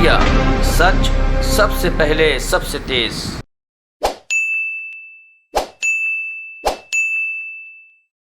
India, सच सबसे पहले सबसे तेज।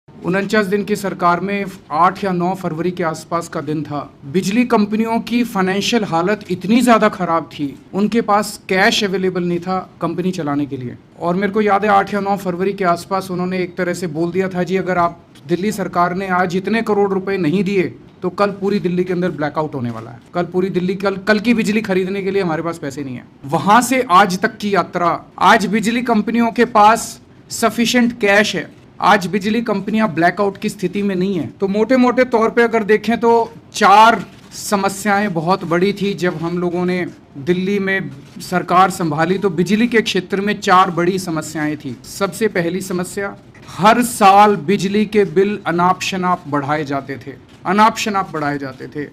49 दिन की सरकार में 8 या 9 फरवरी के आसपास का दिन था। बिजली कंपनियों की फाइनेंशियल हालत इतनी ज़्यादा ख़राब थी, उनके पास कैश अवेलेबल नहीं था कंपनी चलाने के लिए। और मेरे को याद है 8 या 9 फरवरी के आसपास उन्होंने एक तरह से बोल दिया था, जी अगर आप दिल्ली सरकार ने आज इतने करोड़ रुपए नहीं दिए तो कल पूरी दिल्ली के अंदर ब्लैकआउट होने वाला है। कल पूरी दिल्ली कल की बिजली खरीदने के लिए हमारे पास पैसे नहीं है। वहां से आज तक की यात्रा, आज बिजली कंपनियों के पास सफिशिएंट कैश है, आज बिजली कंपनियां ब्लैकआउट की स्थिति में नहीं है। तो मोटे मोटे तौर पे अगर देखें तो 4 समस्याएं बहुत बड़ी थी। जब हम लोगों ने दिल्ली में सरकार संभाली तो बिजली के क्षेत्र में 4 बड़ी समस्याएं थी। सबसे पहली समस्या, हर साल बिजली के बिल अनाप शनाप बढ़ाए जाते थे, अनाप शनाप बढ़ाए जाते थे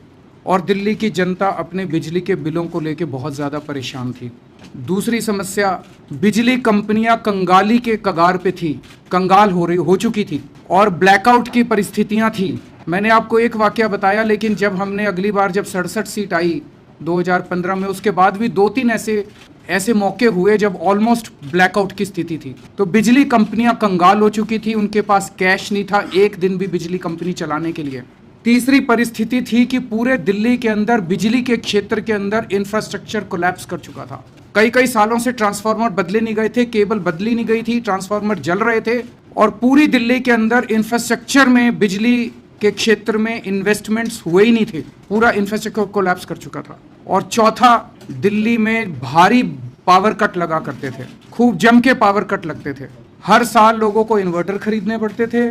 और दिल्ली की जनता अपने बिजली के बिलों को लेकर बहुत ज़्यादा परेशान थी। दूसरी समस्या, बिजली कंपनियां कंगाली के कगार पे थी, कंगाल हो चुकी थी और ब्लैकआउट की परिस्थितियां थी। मैंने आपको एक वाकया बताया, लेकिन जब हमने अगली बार जब 67 सीट आई 2015 में, उसके बाद भी 2-3 ऐसे मौके हुए जब ऑलमोस्ट ब्लैकआउट की स्थिति थी। तो बिजली कंपनियां कंगाल हो चुकी थी, उनके पास कैश नहीं था एक दिन भी बिजली कंपनी चलाने के लिए। तीसरी परिस्थिति थी कि पूरे दिल्ली के अंदर बिजली के क्षेत्र के अंदर इंफ्रास्ट्रक्चर कोलैप्स कर चुका था। कई सालों से ट्रांसफार्मर बदले नहीं गए थे, केबल बदली नहीं गई थी, ट्रांसफार्मर जल रहे थे और पूरी दिल्ली के अंदर इंफ्रास्ट्रक्चर में, बिजली के क्षेत्र में इन्वेस्टमेंट्स हुए ही नहीं थे। पूरा इंफ्रास्ट्रक्चर कोलैप्स कर चुका था। और चौथा, दिल्ली में भारी पावर कट लगा करते थे, खूब जम के पावर कट लगते थे। हर साल लोगों को इन्वर्टर खरीदने पड़ते थे,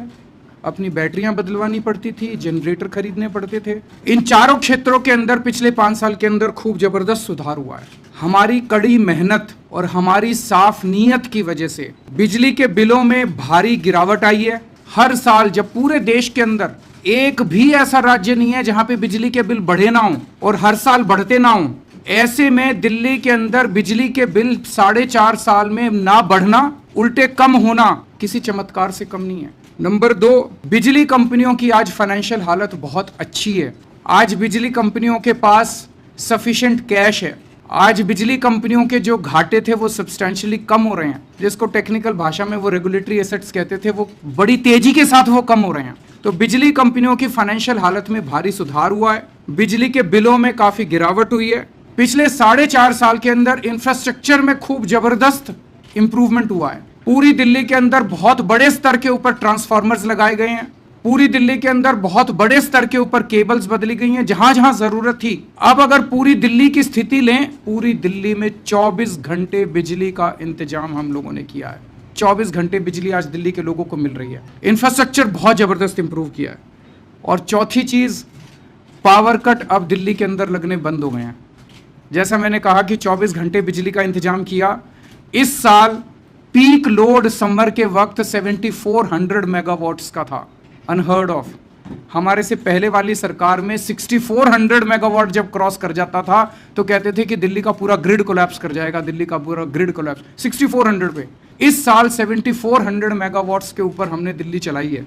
अपनी बैटरियां बदलवानी पड़ती थी, जनरेटर खरीदने पड़ते थे। इन चारों क्षेत्रों के अंदर पिछले 5 साल के अंदर खूब जबरदस्त सुधार हुआ है। हमारी कड़ी मेहनत और हमारी साफ नीयत की वजह से बिजली के बिलों में भारी गिरावट आई है। हर साल, जब पूरे देश के अंदर एक भी ऐसा राज्य नहीं है जहां पे बिजली के बिल बढ़े ना हो और हर साल बढ़ते ना हो, ऐसे में दिल्ली के अंदर बिजली के बिल 4.5 साल में ना बढ़ना, उल्टे कम होना किसी चमत्कार से कम नहीं है। नंबर 2, बिजली कंपनियों की आज फाइनेंशियल हालत बहुत अच्छी है। आज बिजली कंपनियों के पास सफिशिएंट कैश है। आज बिजली कंपनियों के जो घाटे थे वो सब्सटेंशियली कम हो रहे हैं, जिसको टेक्निकल भाषा में वो रेगुलेटरी एसेट्स कहते थे, वो बड़ी तेजी के साथ वो कम हो रहे हैं। तो बिजली कंपनियों की फाइनेंशियल हालत में भारी सुधार हुआ है। बिजली के बिलों में काफी गिरावट हुई है। पिछले 4.5 साल के अंदर इंफ्रास्ट्रक्चर में खूब जबरदस्त इंप्रूवमेंट हुआ है। पूरी दिल्ली के अंदर बहुत बड़े स्तर के ऊपर ट्रांसफार्मर्स लगाए गए हैं। पूरी दिल्ली के अंदर बहुत बड़े स्तर के ऊपर केबल्स बदली गई हैं जहां जहां जरूरत थी। अब अगर पूरी दिल्ली की स्थिति लें, पूरी दिल्ली में 24 घंटे बिजली का इंतजाम हम लोगों ने किया है। 24 घंटे बिजली आज दिल्ली के लोगों को मिल रही है। इंफ्रास्ट्रक्चर बहुत जबरदस्त इंप्रूव किया है। और चौथी चीज, पावर कट अब दिल्ली के अंदर लगने बंद हो गए हैं। जैसा मैंने कहा कि 24 घंटे बिजली का इंतजाम किया। इस साल पीक लोड समर के वक्त 7400 मेगावाट्स का था, अनहर्ड ऑफ। हमारे से पहले वाली सरकार में 6400 मेगावाट जब क्रॉस कर जाता था तो कहते थे कि दिल्ली का पूरा ग्रिड कोलैप्स कर जाएगा, दिल्ली का पूरा ग्रिड कोलैप्स। 6400 पे, इस साल 7400 मेगावाट्स के ऊपर हमने दिल्ली चलाई है।